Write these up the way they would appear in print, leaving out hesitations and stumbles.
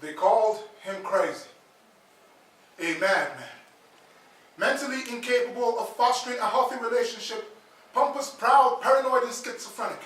They called him crazy, a madman, mentally incapable of fostering a healthy relationship, pompous, proud, paranoid, and schizophrenic.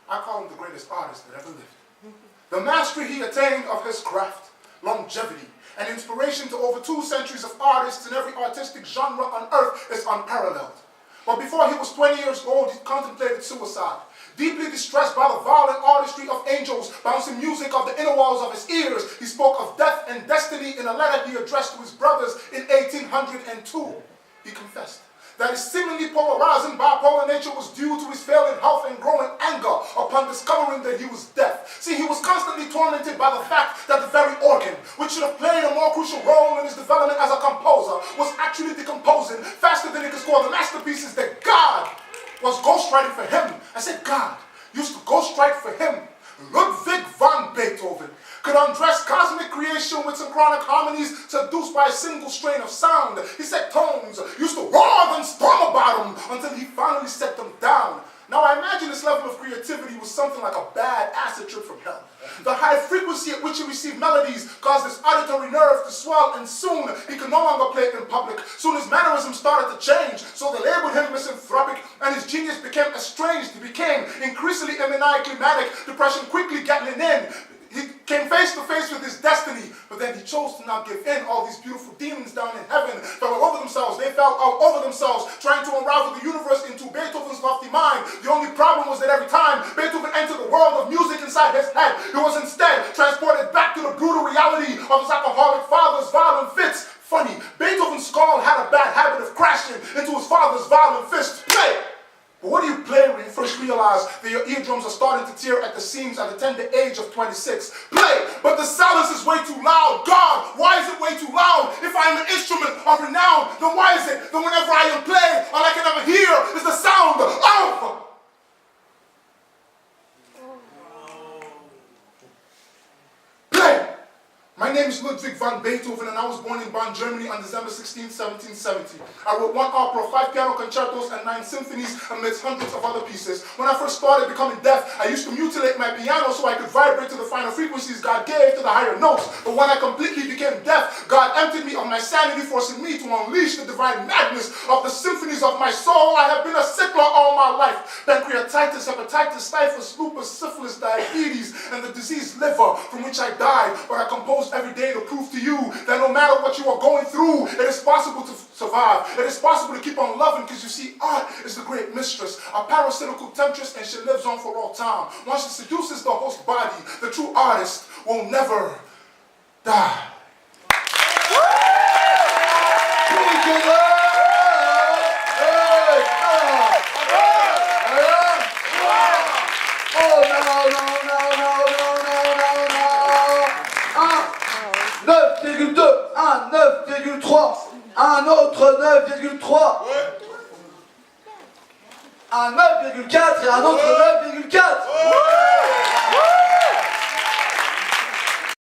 I call him the greatest artist that ever lived. The mastery he attained of his craft, longevity, and inspiration to over 2 centuries of artists in every artistic genre on earth is unparalleled. But before he was 20 years old, he contemplated suicide. Deeply distressed by the violent artistry of angels, bouncing music of the inner walls of his ears, he spoke of death and destiny in a letter he addressed to his brothers in 1802. He confessed that his seemingly polarizing bipolar nature was due to his failing health and growing anger upon discovering that he was deaf. See, he was constantly tormented by the fact that the very organ, which should have played a more crucial role in his development as a composer, was actually decomposing faster than he could score the masterpieces that God was ghostwriting for him. I said God used to ghostwrite for him. Ludwig van Beethoven could undress cosmic creation with synchronic harmonies seduced by a single strain of sound. He said tones used to roar and storm about him until he finally set them down. Now I imagine this level of creativity was something like a bad acid trip from hell. The high frequency at which he received melodies caused his auditory nerve to swell, and soon he could no longer play it in public. Soon his mannerisms started to change, so they labeled him misanthropic, and his genius became estranged. He became increasingly maniacally manic, depression quickly getting in. He came face to face with his destiny, but then he chose to not give in. All these beautiful demons down in heaven fell all over themselves. They fell all over themselves, trying to unravel the universe into Beethoven's lofty mind. The only problem was that every time Beethoven entered the world of music inside his head, he was instead transported back to the brutal reality of his alcoholic father's violent fits. Funny, Beethoven's skull had a bad habit of crashing into his father's violent fists. Play! But what do you play when you first realize that your eardrums are starting to tear at the seams at the tender age of 26? Play! But the silence is way too loud. God, why is it way too loud? If I am an instrument of renown, then why is it that whenever I am playing, all I can ever hear is the sound of... Play! My name is Ludwig van Beethoven, and I was born in Bonn, Germany on December 16, 1770. I wrote 1 opera, 5 piano concertos, and 9 symphonies amidst hundreds of other pieces. When I first started becoming deaf, I used to mutilate my piano so I could vibrate to the finer frequencies God gave to the higher notes. But when I completely became deaf, God emptied me of my sanity, forcing me to unleash the divine madness of the symphonies of my soul. I have been a sickler all my life. Pancreatitis, hepatitis, typhus, lupus, syphilis, diabetes, and the diseased liver from which I died. But I composed every day to prove to you that no matter what you are going through, it is possible to survive. It is possible to keep on loving, because you see, art is the great mistress, a parasitical temptress, and she lives on for all time. Once she seduces the host body, the true artist will never die. Un autre 9,3, un 9,4 et un autre 9,4.